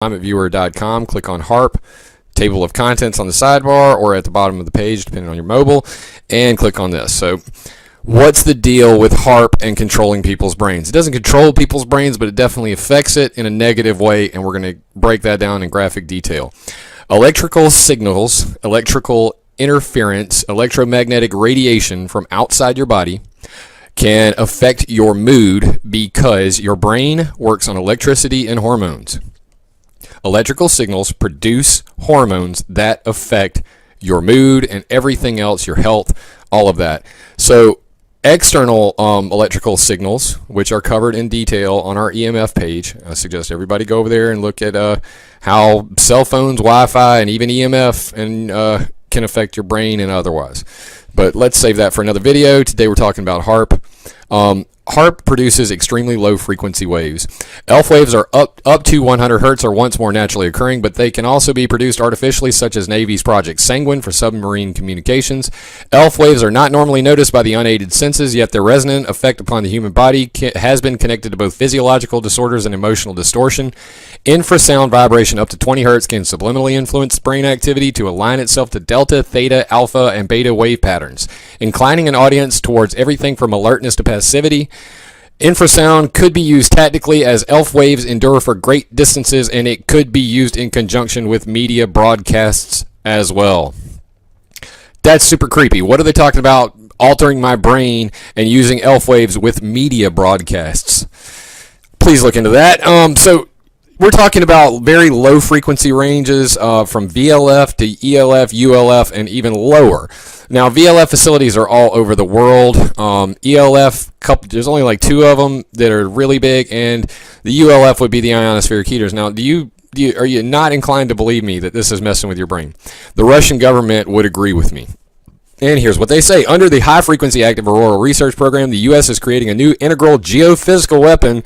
viewer.com, click on H.A.R.P, table of contents on the sidebar or at the bottom of the page, depending on your mobile, and click on this. So what's the deal with H.A.R.P and controlling people's brains? It doesn't control people's brains, but it definitely affects it in a negative way, and we're going to break that down in graphic detail. Electrical signals, electrical interference, electromagnetic radiation from outside your body can affect your mood because your brain works on electricity and hormones. Electrical signals produce hormones that affect your mood and everything else, your health, all of that. So external electrical signals, which are covered in detail on our EMF page, I suggest everybody go over there and look at how cell phones, Wi-Fi, and even EMF can affect your brain and otherwise. But let's save that for another video. Today we're talking about H.A.R.P. H.A.R.P exproduces extremely low frequency waves. ELF waves are up to 100 Hz or once more naturally occurring, but they can also be produced artificially, such as Navy's Project Sanguine for submarine communications. ELF waves are not normally noticed by the unaided senses, yet their resonant effect upon the human body has been connected to both physiological disorders and emotional distortion. Infrasound vibration up to 20 Hz can subliminally influence brain activity to align itself to delta, theta, alpha, and beta wave patterns, inclining an audience towards everything from alertness to passivity. Infrasound could be used tactically as ELF waves endure for great distances, and it could be used in conjunction with media broadcasts as well. That's super creepy. What are they talking about? Altering my brain and using ELF waves with media broadcasts. Please look into that. So we're talking about very low frequency ranges from VLF to ELF, ULF, and even lower. Now, VLF facilities are all over the world. ELF, there's only like 2 of them that are really big, and the ULF would be the ionospheric heaters. Now, are you not inclined to believe me that this is messing with your brain? The Russian government would agree with me. And here's what they say. Under the High Frequency Active Auroral Research Program, the U.S. is creating a new integral geophysical weapon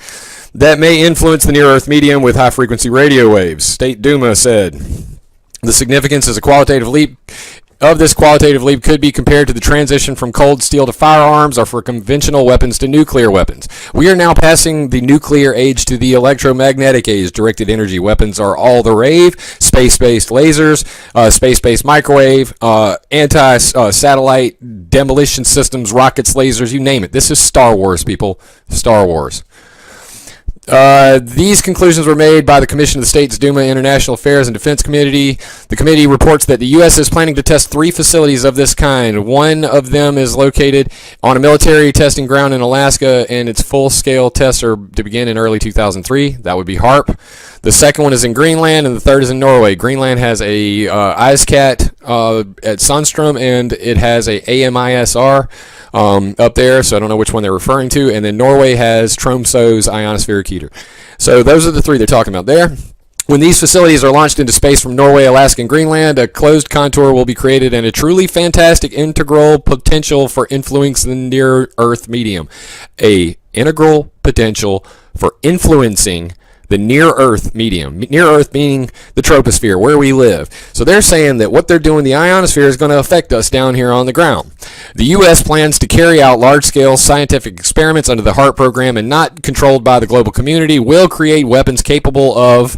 that may influence the near-Earth medium with high-frequency radio waves. State Duma said. The significance is a qualitative leap. This qualitative leap could be compared to the transition from cold steel to firearms or for conventional weapons to nuclear weapons. We are now passing the nuclear age to the electromagnetic age. Directed energy weapons are all the rave. Space-based lasers, space-based microwave, anti-satellite demolition systems, rockets, lasers, you name it. This is Star Wars, people. Star Wars. These conclusions were made by the Commission of the States Duma International Affairs and Defense Committee. The committee reports that the U.S. is planning to test 3 facilities of this kind. One of them is located on a military testing ground in Alaska, and its full-scale tests are to begin in early 2003. That would be H.A.R.P. The second one is in Greenland, and the third is in Norway. Greenland has a IceCat at Sundstrom, and it has a AMISR up there, so I don't know which one they're referring to. And then Norway has Tromsø's ionospheric heater. So those are the 3 they're talking about there. When these facilities are launched into space from Norway, Alaska, and Greenland, a closed contour will be created and a truly fantastic integral potential for influencing the near-Earth medium. A integral potential for influencing the near-Earth medium. Near-Earth meaning the troposphere, where we live. So they're saying that what they're doing, the ionosphere, is going to affect us down here on the ground. The U.S. plans to carry out large-scale scientific experiments under the H.A.R.P program, and not controlled by the global community, will create weapons capable of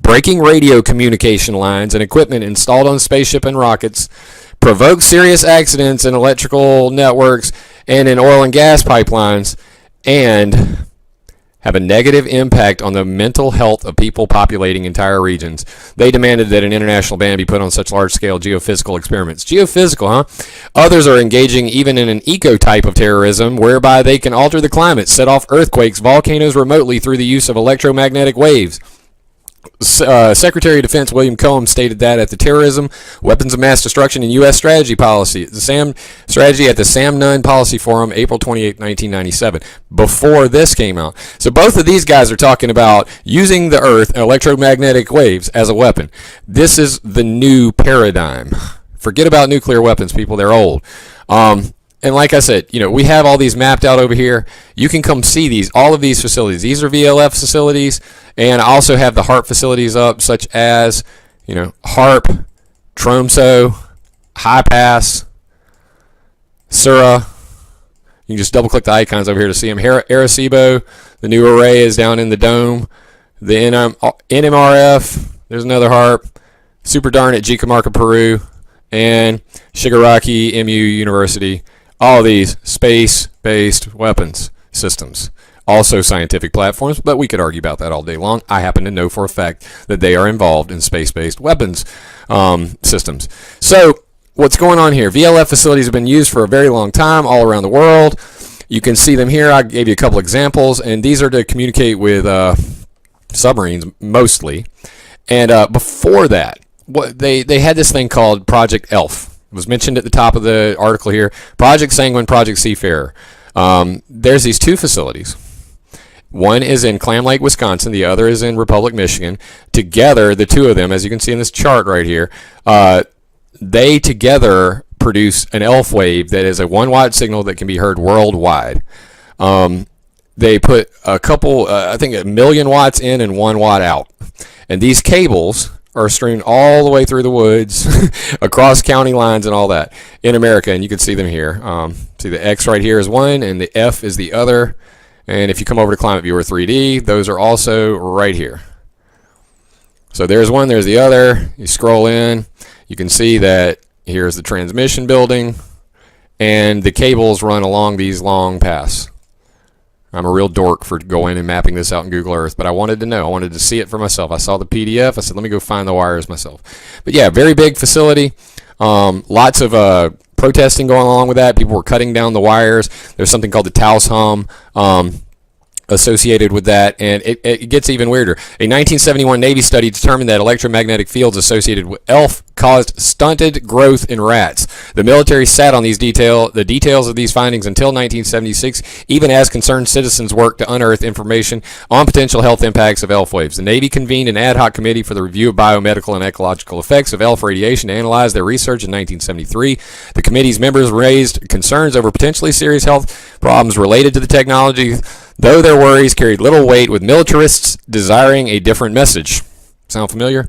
breaking radio communication lines and equipment installed on spaceship and rockets, provoke serious accidents in electrical networks and in oil and gas pipelines, and have a negative impact on the mental health of people populating entire regions. They demanded that an international ban be put on such large-scale geophysical experiments. Geophysical, huh? Others are engaging even in an eco-type of terrorism, whereby they can alter the climate, set off earthquakes, volcanoes remotely through the use of electromagnetic waves. Secretary of Defense William Cohen stated that at the Terrorism, Weapons of Mass Destruction, and U.S. Strategy Policy, the SAM strategy at the Sam Nunn Policy Forum, April 28, 1997, before this came out. So both of these guys are talking about using the Earth and electromagnetic waves as a weapon. This is the new paradigm. Forget about nuclear weapons, people. They're old. And like I said, we have all these mapped out over here. You can come see all of these facilities. These are VLF facilities, and I also have the H.A.R.P facilities up, such as, H.A.R.P, Tromsø, High Pass, Sura. You can just double-click the icons over here to see them. Arecibo, the new array is down in the dome. the NMRF, there's another HARP, Super Darn at Jicamarca, Peru, and Shigaraki MU University. All these space-based weapons systems. Also scientific platforms, but we could argue about that all day long. I happen to know for a fact that they are involved in space-based weapons systems. So what's going on here? VLF facilities have been used for a very long time all around the world. You can see them here. I gave you a couple examples, and these are to communicate with submarines mostly. And before that, they had this thing called Project ELF. It was mentioned at the top of the article here. Project Sanguine, Project Seafarer. There's these two facilities. One is in Clam Lake, Wisconsin. The other is in Republic, Michigan. Together, the two of them, as you can see in this chart right here, they together produce an ELF wave that is a 1-watt signal that can be heard worldwide. They put a couple, I think 1 million watts in and 1 watt out. And these cables are strewn all the way through the woods, across county lines and all that in America. And you can see them here. See the X right here is one, and the F is the other. And if you come over to Climate Viewer 3D, those are also right here. So there's one, there's the other. You scroll in, you can see that here's the transmission building, and the cables run along these long paths. I'm a real dork for going and mapping this out in Google Earth, but I wanted to know. I wanted to see it for myself. I saw the PDF. I said, let me go find the wires myself. But yeah, very big facility. Lots of protesting going along with that. People were cutting down the wires. There's something called the Taos hum associated with that, and it gets even weirder. A 1971 Navy study determined that electromagnetic fields associated with ELF caused stunted growth in rats. The military sat on the details of these findings until 1976, even as concerned citizens worked to unearth information on potential health impacts of ELF waves. The Navy convened an ad hoc committee for the review of biomedical and ecological effects of ELF radiation to analyze their research in 1973. The committee's members raised concerns over potentially serious health problems related to the technology, though their worries carried little weight with militarists desiring a different message. Sound familiar?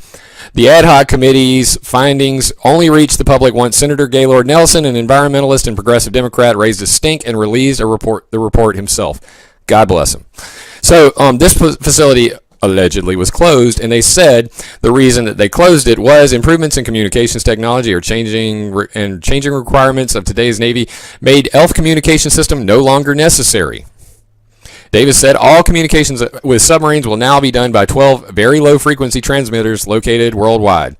The ad hoc committee's findings only reached the public once Senator Gaylord Nelson, an environmentalist and progressive Democrat, raised a stink and released the report himself. God bless him. So this facility allegedly was closed, and they said the reason that they closed it was improvements in communications technology or changing requirements of today's Navy made ELF communication system no longer necessary. Davis said all communications with submarines will now be done by 12 very low-frequency transmitters located worldwide.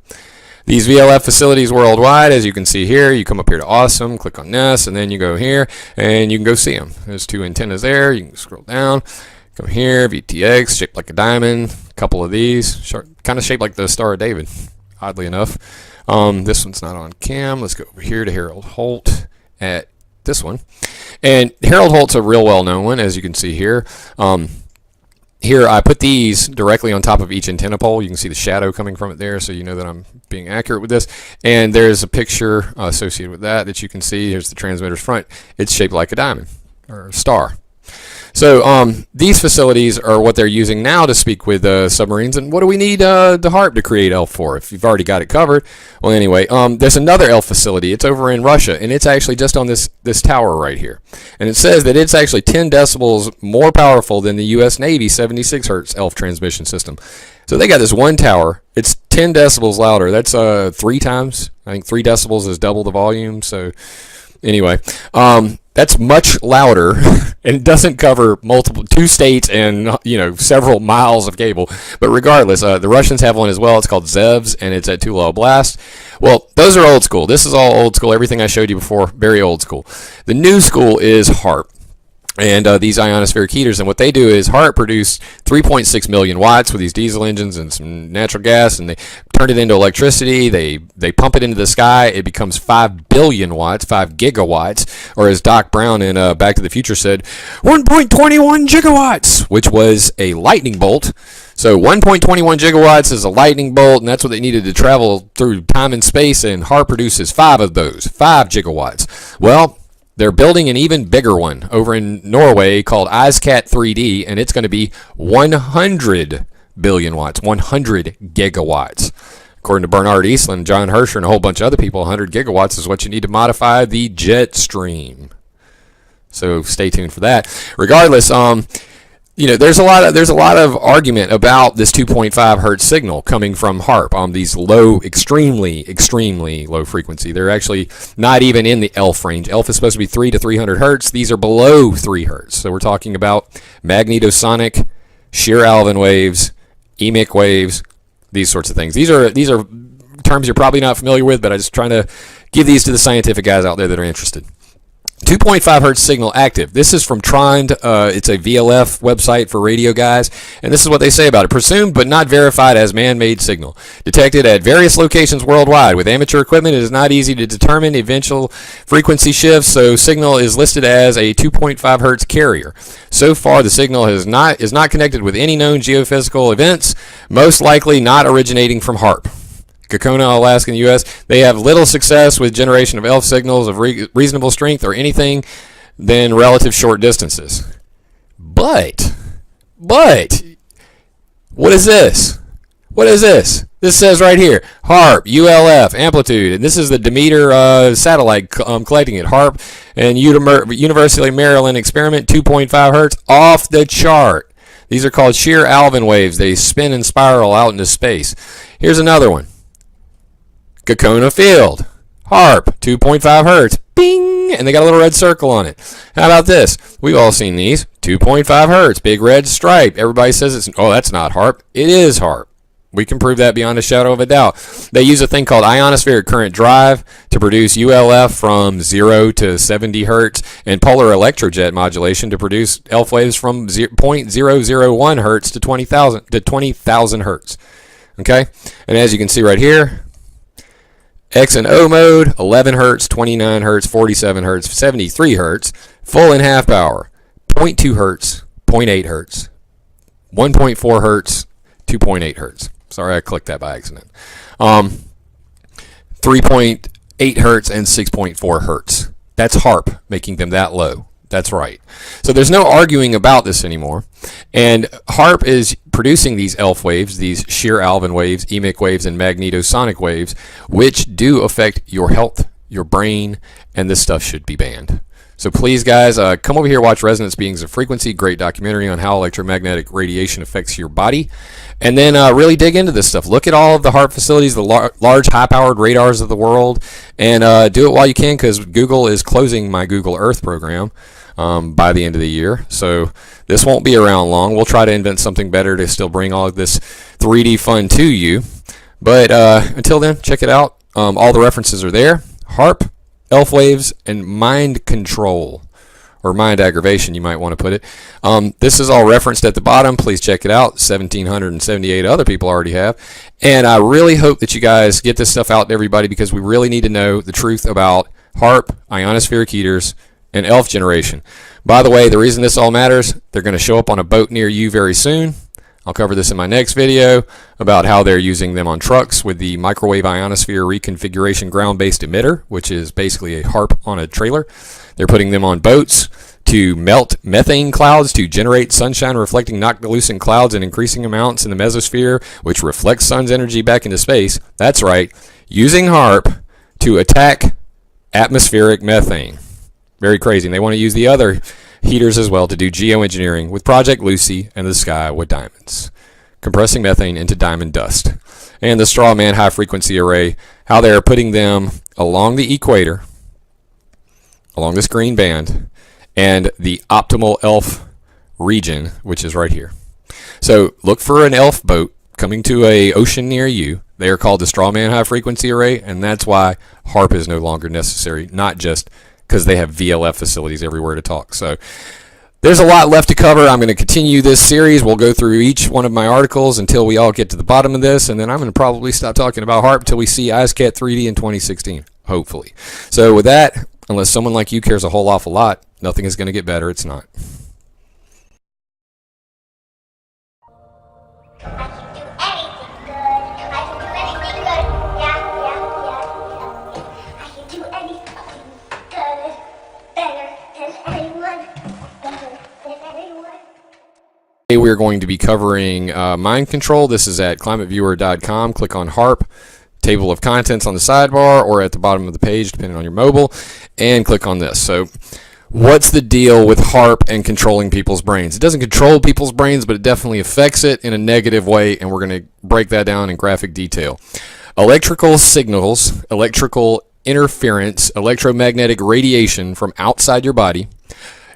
These VLF facilities worldwide, as you can see here, you come up here to Awesome, click on this, and then you go here, and you can go see them. There's 2 antennas there. You can scroll down, come here, VTX, shaped like a diamond, a couple of these, kind of shaped like the Star of David, oddly enough. This one's not on cam. Let's go over here to Harold Holt at this one. And Harold Holt's a real well-known one, as you can see here. Here I put these directly on top of each antenna pole. You can see the shadow coming from it there, so you know that I'm being accurate with this. And there's a picture associated with that you can see. Here's the transmitter's front. It's shaped like a diamond or a star. So these facilities are what they're using now to speak with submarines. And what do we need the H.A.A.R.P to create ELF for if you've already got it covered? Well, anyway, there's another ELF facility. It's over in Russia, and it's actually just on this tower right here. And it says that it's actually 10 decibels more powerful than the U.S. Navy 76 hertz ELF transmission system. So they got this one tower. It's 10 decibels louder. That's 3 times. I think 3 decibels is double the volume. So anyway, that's much louder and it doesn't cover 2 states and several miles of cable. But regardless, the Russians have one as well. It's called ZEVs, and it's at Tula Oblast. Well, those are old school. This is all old school. Everything I showed you before, very old school. The new school is H.A.A.R.P. And these ionospheric heaters, and what they do is H.A.A.R.P produce 3.6 million watts with these diesel engines and some natural gas, and they turn it into electricity. They pump it into the sky. It becomes 5 billion watts, 5 gigawatts, or as Doc Brown in Back to the Future said, 1.21 gigawatts, which was a lightning bolt. So 1.21 gigawatts is a lightning bolt, and that's what they needed to travel through time and space, and H.A.A.R.P produces 5 of those, 5 gigawatts. Well, they're building an even bigger one over in Norway called IceCat 3D, and it's going to be 100 billion watts, 100 gigawatts. According to Bernard Eastland, John Hersher, and a whole bunch of other people, 100 gigawatts is what you need to modify the jet stream. So stay tuned for that. Regardless, there's a lot of argument about this 2.5 hertz signal coming from HAARP. These extremely low frequency. They're actually not even in the ELF range. ELF is supposed to be 3 to 300 hertz. These are below 3 hertz. So we're talking about magnetosonic, shear Alvin waves, emic waves, these sorts of things. These are terms you're probably not familiar with, but I'm just trying to give these to the scientific guys out there that are interested. 2.5 hertz signal active. This is from Trond. It's a VLF website for radio guys, and this is what they say about it. Presumed but not verified as man-made signal. Detected at various locations worldwide. With amateur equipment, it is not easy to determine eventual frequency shifts, so signal is listed as a 2.5 hertz carrier. So far, the signal is not connected with any known geophysical events, most likely not originating from HAARP. Kokona, Alaska, and the U.S., they have little success with generation of ELF signals of reasonable strength or anything than relative short distances. But, what is this? What is this? This says right here, HAARP, ULF, amplitude, and this is the Demeter satellite collecting it. HAARP and University of Maryland experiment, 2.5 hertz, off the chart. These are called shear Alvin waves. They spin and spiral out into space. Here's another one. Kokona Field, HAARP, 2.5 hertz, bing, and they got a little red circle on it. How about this? We've all seen these, 2.5 hertz, big red stripe. Everybody says that's not HAARP. It is HAARP. We can prove that beyond a shadow of a doubt. They use a thing called ionospheric current drive to produce ULF from 0 to 70 hertz and polar electrojet modulation to produce ELF waves from 0.001 hertz to 20,000 hertz. Okay? And as you can see right here, X and O mode, 11 hertz, 29 hertz, 47 hertz, 73 hertz, full and half power, 0.2 hertz, 0.8 hertz, 1.4 hertz, 2.8 hertz. Sorry, I clicked that by accident. 3.8 hertz and 6.4 hertz. That's HAARP, making them that low. That's right. So there's no arguing about this anymore. And HAARP is producing these ELF waves, these shear Alvin waves, emic waves, and magnetosonic waves, which do affect your health, your brain, and this stuff should be banned. So please, guys, come over here, watch Resonance Beings of Frequency, great documentary on how electromagnetic radiation affects your body. And then really dig into this stuff. Look at all of the HAARP facilities, the large high-powered radars of the world, and do it while you can, because Google is closing my Google Earth program by the end of the year. So this won't be around long. We'll try to invent something better to still bring all of this 3D fun to you. But until then, check it out. All the references are there. HAARP, ELF waves, and mind control, or mind aggravation, you might want to put it. This is all referenced at the bottom. Please check it out. 1,778 other people already have. And I really hope that you guys get this stuff out to everybody, because we really need to know the truth about HAARP, ionospheric heaters, and ELF generation. By the way, the reason this all matters, they're going to show up on a boat near you very soon. I'll cover this in my next video about how they're using them on trucks with the microwave ionosphere reconfiguration ground-based emitter, which is basically a HAARP on a trailer. They're putting them on boats to melt methane clouds to generate sunshine reflecting noctilucent clouds in increasing amounts in the mesosphere, which reflects sun's energy back into space. That's right, using HAARP to attack atmospheric methane. Very crazy. And they want to use the other heaters as well to do geoengineering with Project Lucy and the Sky with Diamonds, compressing methane into diamond dust. And the Straw Man high frequency array, how they're putting them along the equator, along this green band, and the optimal ELF region, which is right here. So look for an ELF boat coming to a ocean near you. They are called the Straw Man high frequency array, and that's why HAARP is no longer necessary, not just because they have VLF facilities everywhere to talk. So there's a lot left to cover. I'm going to continue this series. We'll go through each one of my articles until we all get to the bottom of this, and then I'm going to probably stop talking about HAARP until we see IceCat 3D in 2016, hopefully. So with that, unless someone like you cares a whole awful lot, nothing is going to get better. It's not. We're going to be covering mind control. This is at climateviewer.com. Click on HAARP, table of contents on the sidebar, or at the bottom of the page, depending on your mobile, and click on this. So What's the deal with HAARP and controlling people's brains? It doesn't control people's brains, but it definitely affects it in a negative way, and we're going to break that down in graphic detail. Electrical signals, electrical interference, electromagnetic radiation from outside your body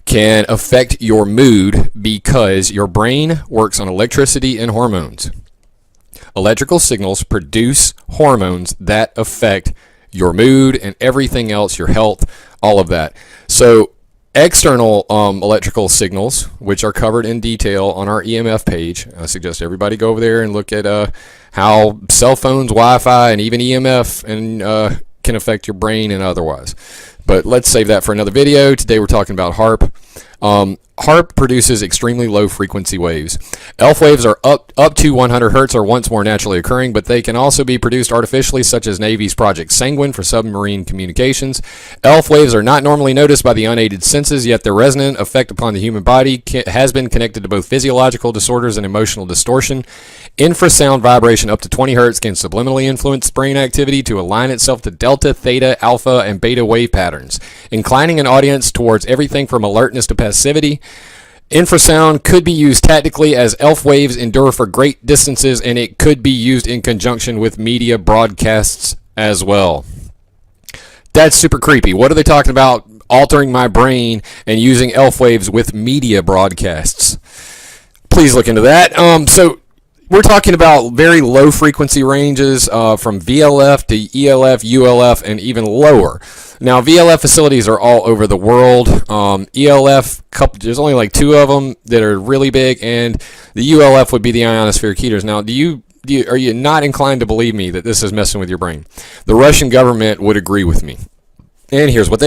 can affect your mood because your brain works on electricity and hormones. Electrical signals produce hormones that affect your mood and everything else, your health, all of that. So external electrical signals, which are covered in detail on our EMF page. I suggest everybody go over there and look at how cell phones, Wi-Fi, and even EMF can affect your brain and otherwise. But let's save that for another video. Today we're talking about HAARP. HAARP produces extremely low frequency waves. ELF waves are up to 100 hertz or once more naturally occurring, but they can also be produced artificially, such as Navy's Project Sanguine for submarine communications. ELF waves are not normally noticed by the unaided senses, yet their resonant effect upon the human body has been connected to both physiological disorders and emotional distortion. Infrasound vibration up to 20 hertz can subliminally influence brain activity to align itself to delta, theta, alpha, and beta wave patterns, inclining an audience towards everything from alertness to passivity. Infrasound could be used tactically as ELF waves endure for great distances, and it could be used in conjunction with media broadcasts as well. That's super creepy. What are they talking about? Altering my brain and using ELF waves with media broadcasts. Please look into that. So we're talking about very low frequency ranges from VLF to ELF, ULF, and even lower. Now, VLF facilities are all over the world. ELF, there's only like 2 of them that are really big, and the ULF would be the ionospheric heaters. Now, are you not inclined to believe me that this is messing with your brain? The Russian government would agree with me. And here's what they